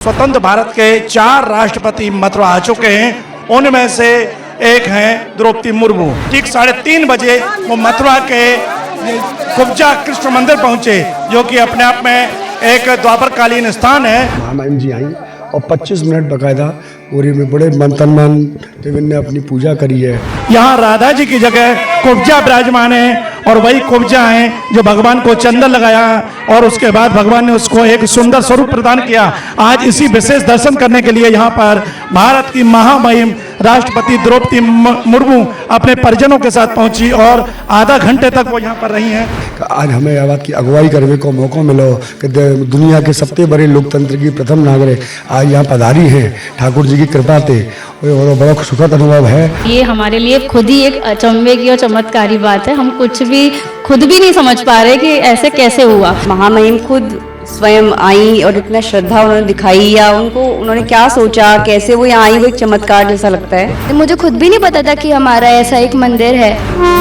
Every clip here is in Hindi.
स्वतंत्र भारत के 4 राष्ट्रपति मथुरा आ चुके हैं। उनमें से एक हैं द्रौपदी मुर्मू। ठीक 3:30 बजे वो मथुरा के कुब्जा कृष्ण मंदिर पहुंचे, जो कि अपने आप में एक द्वापरकालीन स्थान है। महामहिम जी आई और 25 मिनट बकायदा पूरी में बड़े मन ने अपनी पूजा करी है। यहाँ राधा जी की जगह कुब्जा विराजमान है और वही कुब्जा है जो भगवान को चंदन लगाया और उसके बाद भगवान ने उसको एक सुंदर स्वरूप प्रदान किया। आज इसी विशेष दर्शन करने के लिए यहाँ पर भारत की महामहिम राष्ट्रपति द्रौपदी मुर्मू अपने परिजनों के साथ पहुंची और आधा घंटे तक वो यहाँ पर रही हैं। आज हमें यह बात की अगुवाई करने को मौका मिला कि दुनिया के सबसे बड़े लोकतंत्र की प्रथम नागरिक आज यहाँ पधारी हैं। ठाकुर जी की कृपा से और बड़ा सुखद अनुभव है। ये हमारे लिए खुद ही एक अचंभे की और चमत्कारी बात है। हम कुछ भी खुद भी नहीं समझ पा रहे कि ऐसे कैसे हुआ। महामहिम खुद स्वयं आई और इतना श्रद्धा उन्होंने दिखाई, या उन्होंने क्या सोचा, कैसे वो यहाँ आई, वो एक चमत्कार जैसा लगता है। मुझे खुद भी नहीं पता था कि हमारा ऐसा एक मंदिर है।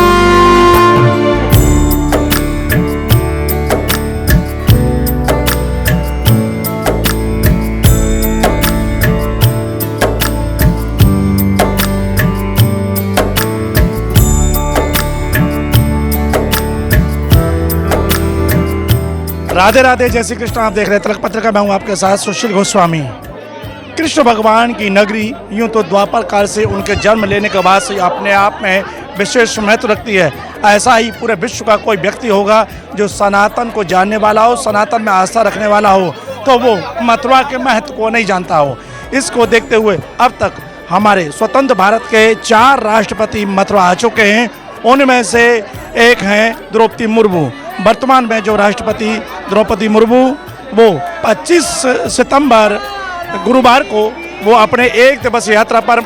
राधे राधे, जय श्री कृष्ण। आप देख रहे हैं तिलक पत्रिका। मैं हूं आपके साथ सुशील गोस्वामी। कृष्ण भगवान की नगरी यूं तो द्वापर काल से उनके जन्म लेने के बाद से अपने आप में विशेष महत्व रखती है। ऐसा ही पूरे विश्व का कोई व्यक्ति होगा जो सनातन को जानने वाला हो, सनातन में आस्था रखने वाला हो, तो वो मथुरा के महत्व को नहीं जानता हो। इसको देखते हुए अब तक हमारे स्वतंत्र भारत के 4 राष्ट्रपति मथुरा आ चुके हैं। उनमें से एक हैं द्रौपदी मुर्मू। वर्तमान में जो राष्ट्रपति द्रौपदी मुर्मू वो 25 सितंबर गुरुवार को वो अपने 1 दिवसीय यात्रा पर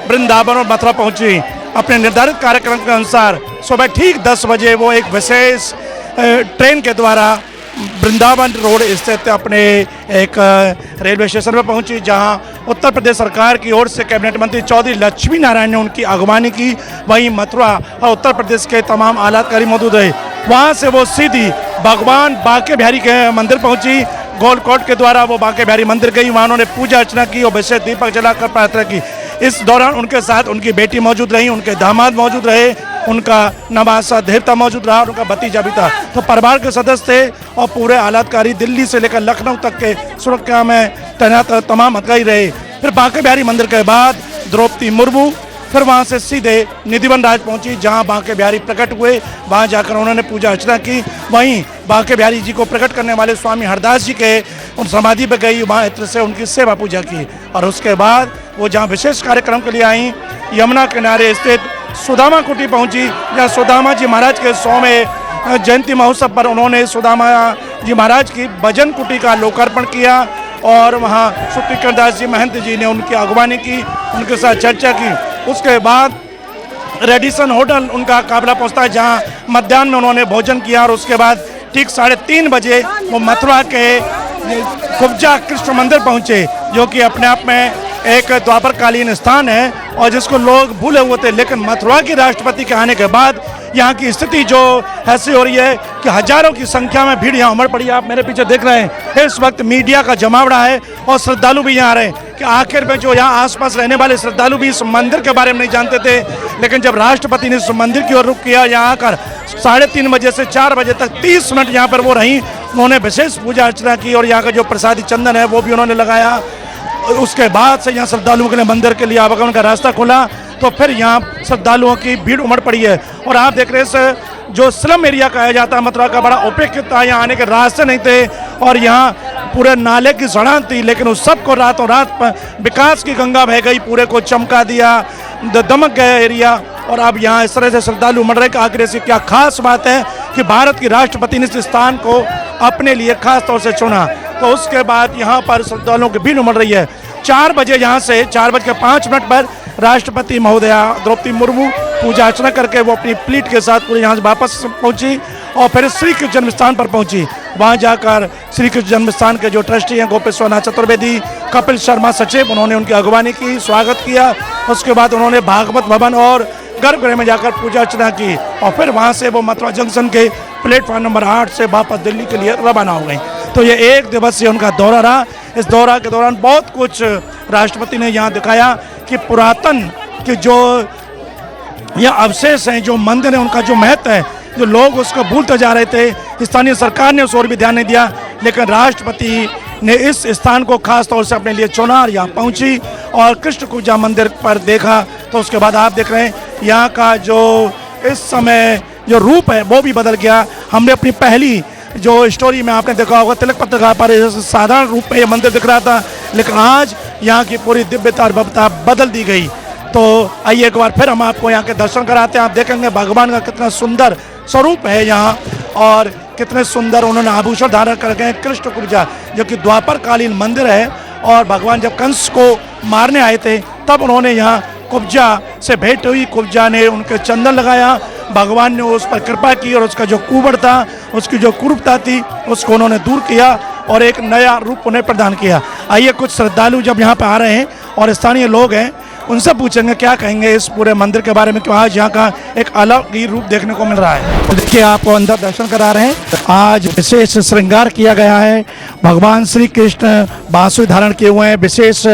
वृंदावन और मथुरा पहुंची। अपने निर्धारित कार्यक्रम के अनुसार सुबह ठीक 10 बजे वो एक विशेष ट्रेन के द्वारा वृंदावन रोड स्थित अपने एक रेलवे स्टेशन पर पहुंची, जहां उत्तर प्रदेश सरकार की ओर से कैबिनेट मंत्री चौधरी लक्ष्मी नारायण ने उनकी अगवानी की। वहीं मथुरा और उत्तर प्रदेश के तमाम आलाधिकारी मौजूद रहे। वहां से वो सीधी भगवान बांके बिहारी के मंदिर पहुंची। गोलकोट के द्वारा वो बांके बिहारी मंदिर गई। वहां उन्होंने पूजा अर्चना की और विशेष दीपक जलाकर प्रार्थना की। इस दौरान उनके साथ उनकी बेटी मौजूद रही, उनके दामाद मौजूद रहे, उनका नवासा देवता मौजूद रहा और उनका भतीजा भी था। तो परिवार के सदस्य थे और पूरे आलाधिकारी दिल्ली से लेकर लखनऊ तक के सुरक्षा में तैनात तमाम अधिकारी रहे। फिर बांके बिहारी मंदिर के बाद द्रौपदी मुर्मू फिर वहाँ से सीधे निधिवन राज पहुँची, जहाँ बांके बिहारी प्रकट हुए। वहाँ जाकर उन्होंने पूजा अर्चना की। वहीं बांके बिहारी जी को प्रकट करने वाले स्वामी हरदास जी के उन समाधि पर गई, वहाँ इत्र से उनकी सेवा पूजा की। और उसके बाद वो जहाँ विशेष कार्यक्रम के लिए आई, यमुना किनारे स्थित सुदामा कुटी पहुँची, जहाँ सुदामा जी महाराज के 100वें जयंती महोत्सव पर उन्होंने सुदामा जी महाराज की भजन कुटी का लोकार्पण किया और वहाँ सुत्रिकर दास जी महंत जी ने उनकी अगवानी की, उनके साथ चर्चा की। उसके बाद रेडिसन होटल उनका काफिला पहुंचता है, जहां मध्याह्न में उन्होंने भोजन किया और उसके बाद ठीक 3:30 बजे वो मथुरा के कुब्जा कृष्ण मंदिर पहुंचे, जो कि अपने आप में एक द्वापरकालीन स्थान है और जिसको लोग भूले हुए थे। लेकिन मथुरा के राष्ट्रपति के आने के बाद यहाँ की स्थिति जो ऐसी हो रही है कि हजारों की संख्या में भीड़ यहाँ उमड़ पड़ी है। आप मेरे पीछे देख रहे हैं, इस वक्त मीडिया का जमावड़ा है और श्रद्धालु भी यहाँ आ रहे हैं कि आखिर में जो यहाँ आसपास रहने वाले श्रद्धालु भी इस मंदिर के बारे में नहीं जानते थे। लेकिन जब राष्ट्रपति ने इस मंदिर की ओर रुख किया, यहाँ आकर 3:30 बजे से 4 बजे तक 30 मिनट यहाँ पर वो रहीं। उन्होंने विशेष पूजा अर्चना की और यहाँ का जो प्रसादी चंदन है वो भी उन्होंने लगाया। उसके बाद से यहाँ श्रद्धालुओं के लिए मंदिर के लिए आवागमन का रास्ता खुला, तो फिर यहाँ श्रद्धालुओं की भीड़ उमड़ पड़ी है। और आप देख रहे हैं जो स्लम एरिया कहा जाता है मथुरा का, बड़ा उपेक्षित था। यहाँ आने के रास्ते नहीं थे और यहाँ पूरे नाले की सड़क थी, लेकिन उस सब को रातों रात विकास की गंगा बह गई, पूरे को चमका दिया, दमक गया एरिया। और अब यहाँ इस तरह से श्रद्धालु उमड़ रहे कि आखिर ऐसी क्या खास बात है कि भारत की राष्ट्रपति ने इस स्थान को अपने लिए खास तौर से चुना। तो उसके बाद यहाँ पर श्रद्धालुओं की भीड़ उमड़ रही है। 4 बजे यहाँ से 4:05 पर राष्ट्रपति महोदया द्रौपदी मुर्मू पूजा अर्चना करके वो अपनी प्लीट के साथ पूरे यहाँ से वापस पहुँची और फिर श्री कृष्ण जन्म स्थान पर पहुँची। वहाँ जाकर श्री कृष्ण जन्म स्थान के जो ट्रस्टी हैं गोपेश्वरनाथ चतुर्वेदी, कपिल शर्मा सचिव, उन्होंने उनकी अगवानी की, स्वागत किया। उसके बाद उन्होंने भागवत भवन और गर्भगृह में जाकर पूजा अर्चना की और फिर वहाँ से वो मथुरा जंक्शन के प्लेटफॉर्म नंबर 8 से वापस दिल्ली के लिए रवाना हो गई। तो ये 1 दिवसीय उनका दौरा रहा। इस दौरा के दौरान बहुत कुछ राष्ट्रपति ने यहाँ दिखाया कि पुरातन के जो ये अवशेष हैं, जो मंदिर हैं, उनका जो महत्व है, जो लोग उसको भूलते जा रहे थे। स्थानीय सरकार ने उस ओर भी ध्यान नहीं दिया, लेकिन राष्ट्रपति ने इस स्थान को खास तौर से अपने लिए चुना और यहाँ पहुँची और कृष्ण कुब्जा मंदिर पर देखा। तो उसके बाद आप देख रहे हैं यहाँ का जो इस समय जो रूप है वो भी बदल गया। हमने अपनी पहली जो स्टोरी में आपने देखा होगा तिलक पत्रिका पर साधारण रूप में ये मंदिर दिख रहा था, लेकिन आज यहाँ की पूरी दिव्यता और भव्यता बदल दी गई। तो आइए एक बार फिर हम आपको यहाँ के दर्शन कराते हैं। आप देखेंगे भगवान का कितना सुंदर स्वरूप है यहाँ और कितने सुंदर उन्होंने आभूषण धारण करके हैं। कृष्ण कुब्जा जो कि द्वापर कालीन मंदिर है और भगवान जब कंस को मारने आए थे तब उन्होंने यहाँ कुब्जा से भेंट हुई। कुब्जा ने उनके चंदन लगाया, भगवान ने उस पर कृपा की और उसका जो कुबड़ था, उसकी जो कुरूपता थी, उसको उन्होंने दूर किया और एक नया रूप उन्हें प्रदान किया। आइए कुछ श्रद्धालु जब यहाँ पर आ रहे हैं और स्थानीय लोग हैं उनसे पूछेंगे क्या कहेंगे इस पूरे मंदिर के बारे में, क्यों आज यहाँ का एक अलग ही रूप देखने को मिल रहा है। तो देखिए आपको अंदर दर्शन करा रहे हैं। आज विशेष श्रृंगार किया गया है। भगवान श्री कृष्ण बांसुरी धारण किए हुए हैं, विशेष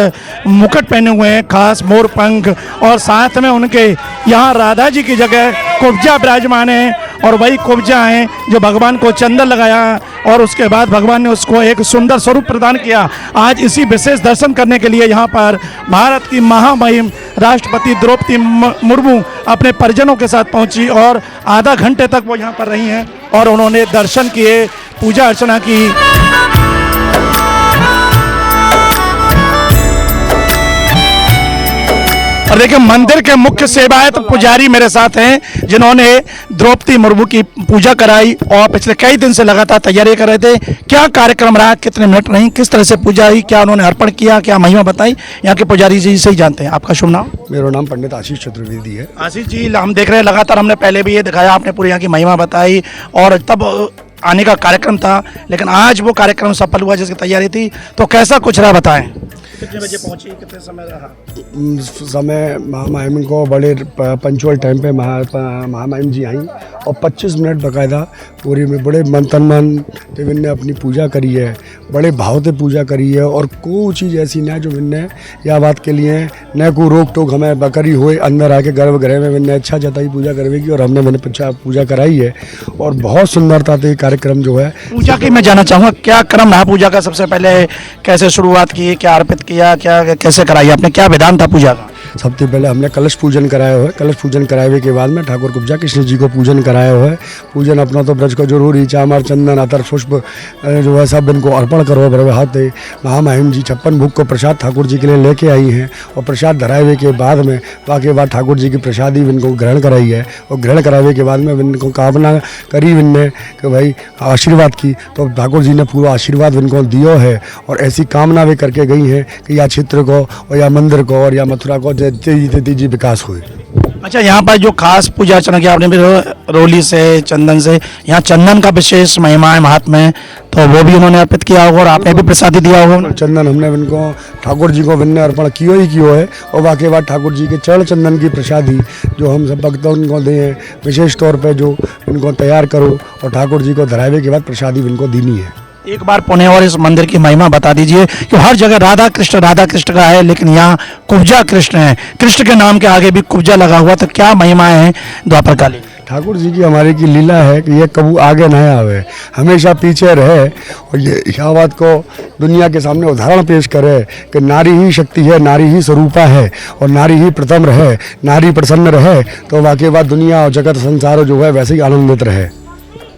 मुकुट पहने हुए हैं, खास मोर पंख, और साथ में उनके यहाँ राधा जी की जगह कुब्जा विराजमान है और वही कुब्जा है जो भगवान को चंदन लगाया और उसके बाद भगवान ने उसको एक सुंदर स्वरूप प्रदान किया। आज इसी विशेष दर्शन करने के लिए यहाँ पर भारत की महामहिम राष्ट्रपति द्रौपदी मुर्मू अपने परिजनों के साथ पहुंची और आधा घंटे तक वो यहाँ पर रही हैं और उन्होंने दर्शन किए, पूजा अर्चना की। और देखिए मंदिर के मुख्य सेवायत पुजारी मेरे साथ हैं जिन्होंने द्रौपदी मुर्मू की पूजा कराई और पिछले कई दिन से लगातार तैयारी कर रहे थे। क्या कार्यक्रम रहा, कितने मिनट रही, किस तरह से पूजा हुई, क्या उन्होंने अर्पण किया, क्या महिमा बताई, यहाँ के पुजारी जी से ही जानते हैं। आपका शुभ नाम? मेरा नाम पंडित आशीष चतुर्वेदी है। आशीष जी, हम देख रहे हैं लगातार, हमने पहले भी ये दिखाया, आपने पूरी यहाँ की महिमा बताई और तब आने का कार्यक्रम था, लेकिन आज वो कार्यक्रम सफल हुआ जिसकी तैयारी थी, तो कैसा कुछ रहा बताएं। कितने बजे पहुंची, कितने समय रहा? समय महामहिम को बड़े पंचुअल टाइम पे महामहिम जी आई और 25 मिनट बकायदा पूरी में बड़े मन ते विन्ने अपनी पूजा करी है, बड़े भाव से पूजा करी है और कोई चीज़ ऐसी न जो विन्ने या बात के लिए न को रोक टोक हमें बकरी हुए अंदर आके गर्भगृह में विन्ने अच्छा जताई पूजा करवेगी और हमने मैंने पूजा कराई है और बहुत सुंदरता से कार्यक्रम जो है पूजा की मैं जानना चाहूँगा क्या क्रम रहा पूजा का, सबसे पहले कैसे शुरुआत की, क्या अर्पित किया, क्या कैसे कराई आपने, क्या विधान था पूजा का? सबसे पहले हमने कलश पूजन कराया हुआ है। कलश पूजन कराए के बाद में ठाकुर कुब्जा कृष्ण जी को पूजन कराया हुआ है। पूजन अपना तो ब्रज को जरूरी चामर चंदन अतर पुष्प जो है सब इनको अर्पण करो बरवे हाथ। महामहिम जी 56 भोग को प्रसाद ठाकुर जी के लिए लेके आई हैं और प्रसाद धराए के बाद में वाके बाद ठाकुर जी की प्रसादी इनको ग्रहण कराई है और ग्रहण करावे के बाद में इनको कामना करी इनने कि भाई आशीर्वाद की, तो ठाकुर जी ने पूरा आशीर्वाद इनको दियो है और ऐसी कामना वे करके गई हैं कि या क्षेत्र को और या मंदिर को और या मथुरा को तेजी विकास हुई। अच्छा, यहाँ पर जो खास पूजा अर्चना की आपने भी रोली से चंदन से, यहाँ चंदन का विशेष महिमा है, महात्मा है, तो वो भी उन्होंने अर्पित किया होगा और आपने भी प्रसादी दिया होगा। चंदन हमने इनको ठाकुर जी को विन्ने अर्पण कियो है और वाके बाद ठाकुर जी के चरण चंदन की प्रसादी जो हम सब भक्तों को दें विशेष तौर पर जो इनको तैयार करो और ठाकुर जी को धरावे के बाद प्रसादी इनको देनी है। एक बार पुणे और इस मंदिर की महिमा बता दीजिए कि हर जगह राधा कृष्ण का है, लेकिन यहाँ कुब्जा कृष्ण है, कृष्ण के नाम के आगे भी कुब्जा लगा हुआ, तो क्या महिमा है द्वापर काली? ठाकुर जी की हमारे की लीला है कि ये कबू आगे न आवे, हमेशा पीछे रहे और ये यह बात को दुनिया के सामने उदाहरण पेश करे कि नारी ही शक्ति है, नारी ही स्वरूपा है और नारी ही प्रथम रहे, नारी प्रसन्न रहे तो वाकई बात दुनिया और जगत संसार जो है वैसे ही आनंदित रहे।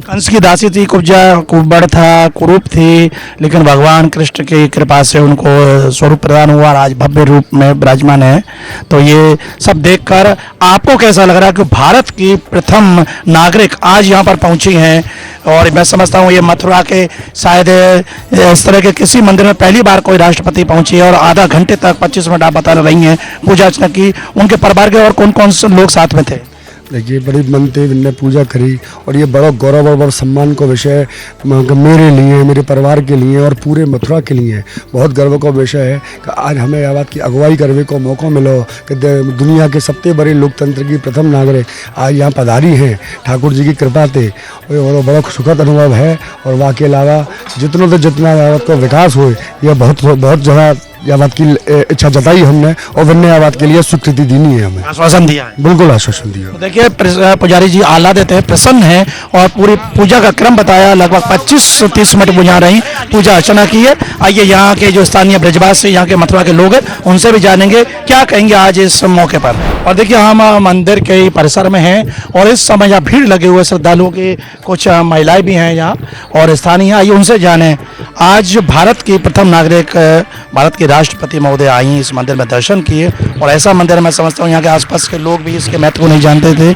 कंस की दासी थी कुब्जा, कुबड़ था, कुरूप थी, लेकिन भगवान कृष्ण की कृपा से उनको स्वरूप प्रदान हुआ और आज भव्य रूप में विराजमान है। तो ये सब देखकर आपको कैसा लग रहा है कि भारत की प्रथम नागरिक आज यहाँ पर पहुँची हैं? और मैं समझता हूँ ये मथुरा के शायद इस तरह के किसी मंदिर में पहली बार कोई राष्ट्रपति पहुँची है और आधा घंटे तक 25 मिनट आप बता रही हैं पूजा अर्चना की। उनके परिवार के और कौन कौन से लोग साथ में थे? देखिए बड़ी मनते ने पूजा करी और ये बड़ा गौरव और बड़ा सम्मान का विषय मेरे लिए, मेरे परिवार के लिए और पूरे मथुरा के लिए बहुत गर्व का विषय है कि आज हमें यह बात की अगुवाई करने को मौका मिलो कि दुनिया के सबसे बड़े लोकतंत्र की प्रथम नागरिक आज यहाँ पधारी हैं ठाकुर जी की कृपा से, और बड़ा सुखद अनुभव है। और वहाँ के अलावा जितना यावत का विकास हो, यह बहुत जगह यह बात की इच्छा जताई हमने और वन्य यह बात के लिए स्वीकृति देनी है हमें, आश्वासन दिया है। बिल्कुल आश्वासन दिया। तो देखिए पुजारी जी आह्लाद देते हैं, प्रसन्न हैं और पूरी पूजा का क्रम बताया। लगभग 25-30 मिनट बुझा रही पूजा अर्चना की है। आइए यहाँ के जो स्थानीय ब्रजवासी, यहाँ के मथुरा के लोग हैं, उनसे भी जानेंगे क्या कहेंगे आज इस मौके पर। और देखिए हम मंदिर के परिसर में हैं और इस समय यहाँ भीड़ लगे हुए श्रद्धालुओं की, कुछ महिलाएं भी हैं यहाँ और स्थानीय। आइए उनसे जाने आज भारत की प्रथम नागरिक, भारत के राष्ट्रपति महोदय आई इस मंदिर में दर्शन किए। और ऐसा मंदिर मैं समझता हूँ यहाँ के आसपास के लोग भी इसके महत्व को नहीं जानते थे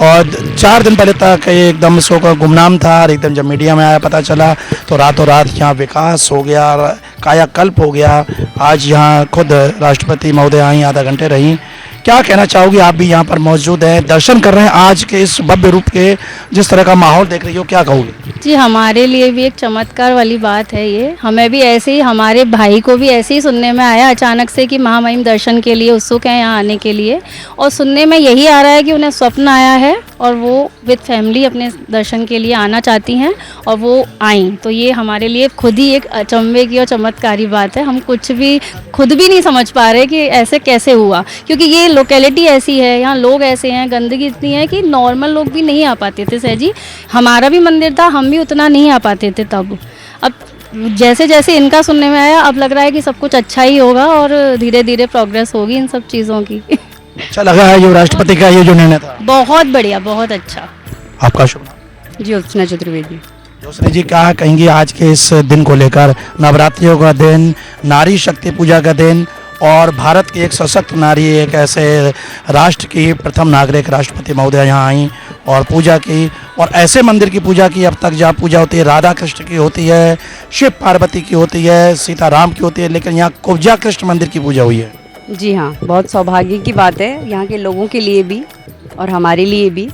और 4 दिन पहले तक एकदम शो का गुमनाम था और एकदम जब मीडिया में आया पता चला तो रातों रात यहाँ विकास हो गया, कायाकल्प हो गया। आज यहाँ खुद राष्ट्रपति महोदय आई, आधा घंटे रही। क्या कहना चाहोगी, आप भी यहाँ पर मौजूद हैं, दर्शन कर रहे हैं आज के इस भव्य रूप के, जिस तरह का माहौल देख रही हो, क्या कहोगे? जी हमारे लिए भी एक चमत्कार वाली बात है ये। हमें भी ऐसे ही, हमारे भाई को भी ऐसे ही सुनने में आया अचानक से कि महामहिम दर्शन के लिए उत्सुक हैं यहाँ आने के लिए, और सुनने में यही आ रहा है कि उन्हें स्वप्न आया है और वो विद फैमिली अपने दर्शन के लिए आना चाहती हैं और वो आई। तो ये हमारे लिए खुद ही एक अचंभे की और चमत्कारी बात है। हम कुछ भी खुद भी नहीं समझ पा रहे कि ऐसे कैसे हुआ, क्योंकि ये लोकेलिटी ऐसी है, यहाँ लोग ऐसे हैं, गंदगी इतनी है कि नॉर्मल लोग भी नहीं आ पाते थे। सहजी हमारा भी मंदिर था, हम भी उतना नहीं आ पाते थे तब। अब जैसे जैसे इनका सुनने में आया, अब लग रहा है कि सब कुछ अच्छा ही होगा और धीरे धीरे प्रोग्रेस होगी इन सब चीज़ों की। अच्छा लगा है जो राष्ट्रपति का ये जो निर्णय था? बहुत बढ़िया, बहुत अच्छा। आपका शुभ नाम? ज्योत्सना चतुर्वेदी। ज्योत्सना जी क्या कहेंगी आज के इस दिन को लेकर? नवरात्रियों का दिन, नारी शक्ति पूजा का दिन और भारत की एक सशक्त नारी, एक ऐसे राष्ट्र की प्रथम नागरिक राष्ट्रपति महोदय यहाँ आई और पूजा की, और ऐसे मंदिर की पूजा की अब तक जहाँ पूजा होती है राधा कृष्ण की होती है, शिव पार्वती की होती है, सीता राम की होती है, लेकिन यहाँ कुब्जा कृष्ण मंदिर की पूजा हुई है। जी हाँ, बहुत सौभाग्य की बात है यहाँ के लोगों के लिए भी और हमारे लिए भी।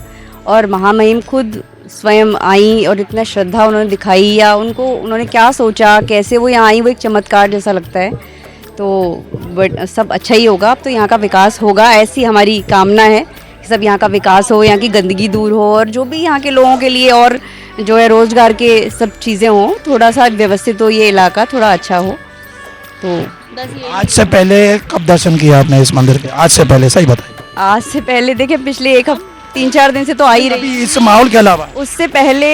और महामहिम खुद स्वयं आई और इतना श्रद्धा उन्होंने दिखाई, या उन्होंने क्या सोचा, कैसे वो यहाँ आई, वो एक चमत्कार जैसा लगता है। तो बट सब अच्छा ही होगा, अब तो यहाँ का विकास होगा, ऐसी हमारी कामना है कि सब यहाँ का विकास हो, यहाँ की गंदगी दूर हो और जो भी यहाँ के लोगों के लिए और जो है रोज़गार के सब चीज़ें हों, थोड़ा सा व्यवस्थित हो, ये इलाका थोड़ा अच्छा हो। तो आज से पहले कब दर्शन किया आपने इस मंदिर के? आज से पहले सही बताइए। आज से पहले देखिए पिछले 3-4 दिन से तो आ ही रही। अभी इस माहौल के अलावा उससे पहले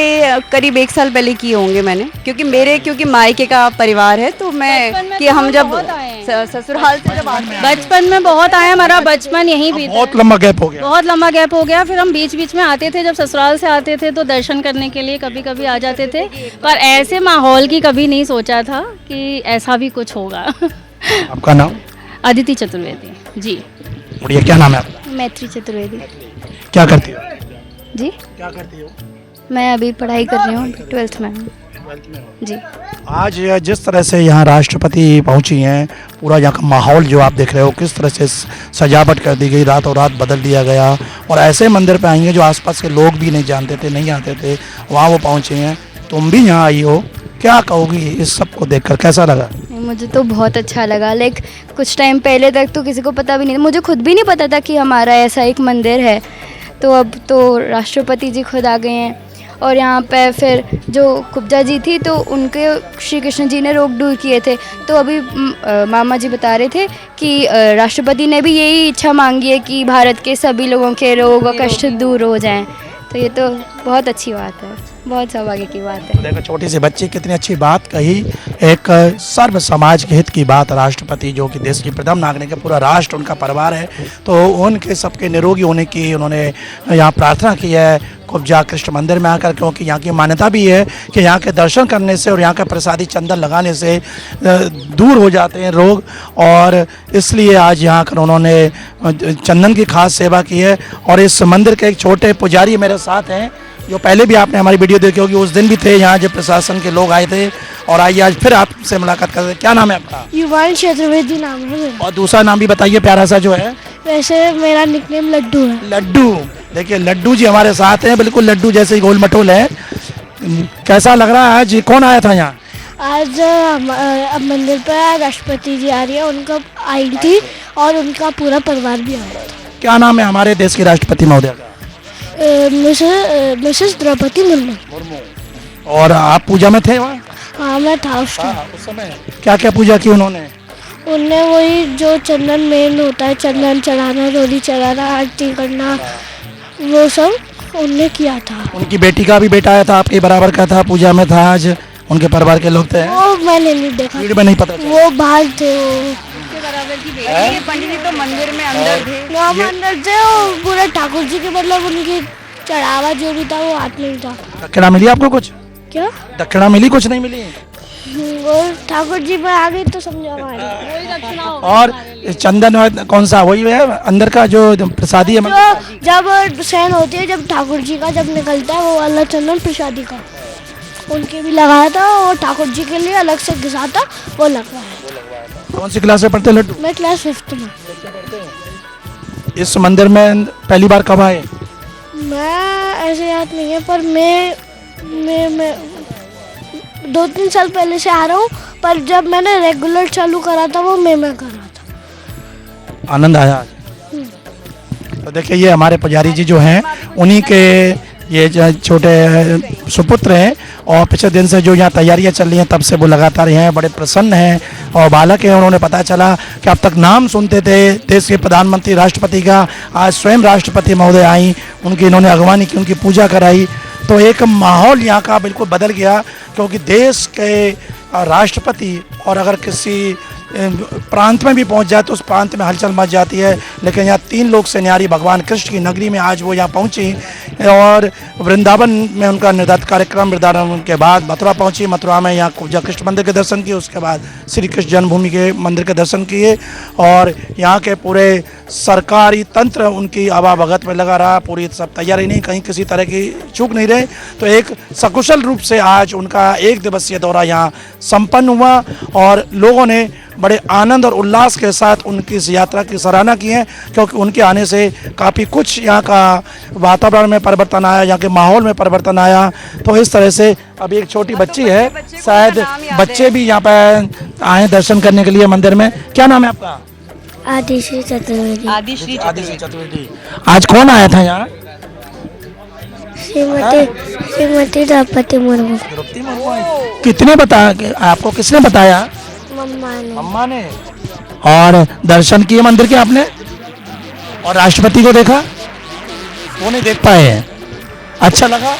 करीब 1 साल पहले किए होंगे मैंने, क्योंकि मायके का परिवार है तो मैं कि हम जब ससुराल से जब आते हैं, बचपन में बहुत आए, हमारा बचपन यहीं भी बहुत लंबा गैप हो गया। बहुत लंबा गैप हो गया। फिर हम बीच बीच में आते थे, जब ससुराल से आते थे तो दर्शन करने के लिए कभी कभी आ जाते थे, पर ऐसे माहौल की कभी नहीं सोचा था कि ऐसा भी कुछ होगा। आपका नाम? अदिति चतुर्वेदी जी। बढ़िया, क्या नाम है आपका? मैत्री चतुर्वेदी। क्या करती हो? जी क्या करती हो? मैं अभी पढ़ाई कर रही हूँ, 12th में हूँ। जी आज जिस तरह से यहाँ राष्ट्रपति पहुँची हैं, पूरा यहाँ का माहौल जो आप देख रहे हो, किस तरह से सजावट कर दी गई, रातों रात बदल दिया गया, और ऐसे मंदिर पे आई हैं जो आसपास के लोग भी नहीं जानते थे, नहीं आते थे, वहाँ वो पहुँचे हैं। तुम भी यहाँ आई हो, क्या कहोगी इस सब को देखकर, कैसा लगा? मुझे तो बहुत अच्छा लगा। लाइक कुछ टाइम पहले तक तो किसी को पता भी नहीं था, मुझे खुद भी नहीं पता था कि हमारा ऐसा एक मंदिर है। तो अब तो राष्ट्रपति जी खुद आ गए हैं और यहाँ पे फिर जो कुब्जा जी थी तो उनके श्री कृष्ण जी ने रोक दूर किए थे। तो अभी मामा जी बता रहे थे कि राष्ट्रपति ने भी यही इच्छा मांगी है कि भारत के सभी लोगों के रोग और कष्ट दूर हो जाएं। तो ये तो बहुत अच्छी बात है, बहुत सौभाग्य की बात है। देखो छोटी सी बच्ची कितनी अच्छी बात कही, एक सर्व समाज के हित की बात। राष्ट्रपति जो कि देश की प्रथम नागरिक है, पूरा राष्ट्र उनका परिवार है, तो उनके सबके निरोगी होने की उन्होंने यहाँ प्रार्थना की है कुब्जा कृष्ण मंदिर में आकर, क्योंकि यहाँ की मान्यता भी है कि यहाँ के दर्शन करने से और यहाँ का प्रसादी चंदन लगाने से दूर हो जाते हैं रोग, और इसलिए आज यहाँ कर उन्होंने चंदन की खास सेवा की है। और इस मंदिर के एक छोटे पुजारी मेरे साथ हैं, जो पहले भी आपने हमारी वीडियो देखी होगी, उस दिन भी थे यहाँ जब प्रशासन के लोग आए थे, और आइए आज फिर आपसे मुलाकात करते हैं। क्या नाम है आपका? युवान चतुर्वेदी नाम है मेरा। और दूसरा नाम भी बताइए प्यारा सा जो है। वैसे मेरा निकनेम लड्डू है। लड्डू, देखिए लड्डू जी हमारे साथ हैं, बिल्कुल लड्डू जैसे ही गोल मटोल है। कैसा लग रहा है आज? कौन आया था यहाँ? आज मंदिर पर राष्ट्रपति जी आ रही है, उनका आई थी और उनका पूरा परिवार भी आया था। क्या नाम है हमारे देश के राष्ट्रपति महोदय का? मिसेस द्रौपदी मुर्मू। और आप पूजा में थे वहाँ? हाँ मैं था उस टाइम। उस समय क्या क्या पूजा की उन्होंने? उनने वही जो चंदन मेन होता है, चंदन चढ़ाना, रोली चढ़ाना, आरती करना, वो सब उनने किया था। उनकी बेटी का भी बेटा आया था, आपके बराबर का था, पूजा में था आज, उनके परिवार के लोग थे? वो मैंने नहीं देखा, भीड़ में नहीं पता चला। वो बाहर थे। वो बराबर की बेटी है, पंडित जी तो मंदिर में अंदर थे। हम अंदर थे और पूरे ठाकुर जी के मतलब उनकी चढ़ावा जो भी था वो हाथ में ही था। दक्षिणा मिली आपको कुछ? क्या दक्षिणा मिली? कुछ नहीं मिली? वो ठाकुर जी पर आ गई तो समझो हमारी। और चंदन कौन सा? वही है अंदर का जो प्रसादी है? जो जब सहन होती है, जब ठाकुर जी का जब निकलता है वो वाला चंदन प्रसादी का उनके भी लगाया था, और ठाकुर जी के लिए अलग से घिसा था, वो लगवाया था। कौन सी क्लास में पढ़ते हैं लड्डू? मैं क्लास 5th में। इस मंदिर में पहली बार कब आए? मैं ऐसे याद नहीं है, पर मैं 2-3 साल पहले से आ रहा हूँ, पर जब मैंने रेगुलर चालू करा था वो मैं कर रहा था। आनंद आया आज? तो देखिए ये हमारे पुजारी जी जो हैं उन्हीं के ये जो छोटे सुपुत्र हैं, और पिछले दिन से जो यहाँ तैयारियाँ चल रही हैं तब से वो लगातार यहाँ हैं, बड़े प्रसन्न हैं और बालक हैं। उन्होंने पता चला कि अब तक नाम सुनते थे देश के प्रधानमंत्री राष्ट्रपति का, आज स्वयं राष्ट्रपति महोदय आई, उनकी इन्होंने अगवानी की, उनकी पूजा कराई, तो एक माहौल यहाँ का बिल्कुल बदल गया। क्योंकि देश के राष्ट्रपति और अगर किसी प्रांत में भी पहुंच जाए तो उस प्रांत में हलचल मच जाती है, लेकिन यहाँ 3 लोग से न्यारी भगवान कृष्ण की नगरी में आज वो यहाँ पहुंची और वृंदावन में उनका निर्धारित कार्यक्रम, वृंदावन के बाद मथुरा पहुंची, मथुरा में यहाँ कुब्जा कृष्ण मंदिर के दर्शन किए, उसके बाद श्री कृष्ण जन्मभूमि के मंदिर के दर्शन किए, और यहाँ के पूरे सरकारी तंत्र उनकी आवाभगत में लगा रहा, पूरी सब तैयारी नहीं, कहीं किसी तरह की चूक नहीं रहे। तो एक सकुशल रूप से आज उनका 1 दिवसीय दौरा यहाँ संपन्न हुआ और लोगों ने बड़े आनंद और उल्लास के साथ उनकी इस यात्रा की सराहना की है, क्योंकि उनके आने से काफ़ी कुछ यहाँ का वातावरण में परिवर्तन आया, यहाँ के माहौल में परिवर्तन आया। तो इस तरह से अभी एक छोटी बच्ची है, शायद बच्चे भी यहाँ पर आए दर्शन करने के लिए मंदिर में। क्या नाम है आपका? आदिश्री चतुर्वेदी। आदिश्री चतुर्वेदी। आज कौन आया था यहाँ? श्रीमती द्रौपदी मुर्मू। कितने बताया आपको? किसने बताया? मम्मा ने। और दर्शन किए मंदिर के आपने? और राष्ट्रपति को देखा? वो नहीं देख पाए हैं। अच्छा लगा?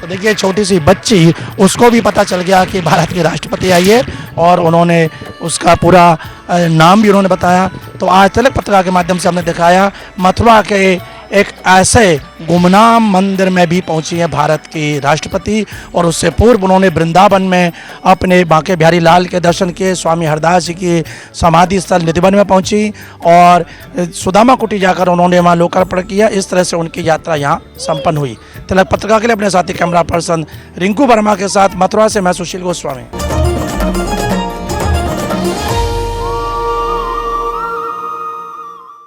तो देखिए छोटी सी बच्ची, उसको भी पता चल गया कि भारत के राष्ट्रपति आई है और उन्होंने उसका पूरा नाम भी उन्होंने बताया। तो आज तिलक पत्रिका के माध्यम से हमने दिखाया मथुरा के एक ऐसे गुमनाम मंदिर में भी पहुंची है भारत की राष्ट्रपति, और उससे पूर्व उन्होंने वृंदावन में अपने बांके बिहारी लाल के दर्शन किए, स्वामी हरदास जी की समाधि स्थल निधिवन में पहुंची और सुदामा कुटी जाकर उन्होंने वहाँ लोकार्पण किया। इस तरह से उनकी यात्रा यहाँ संपन्न हुई। तिलक पत्रिका के लिए अपने साथी कैमरा पर्सन रिंकू वर्मा के साथ मथुरा से मैं सुशील गोस्वामी।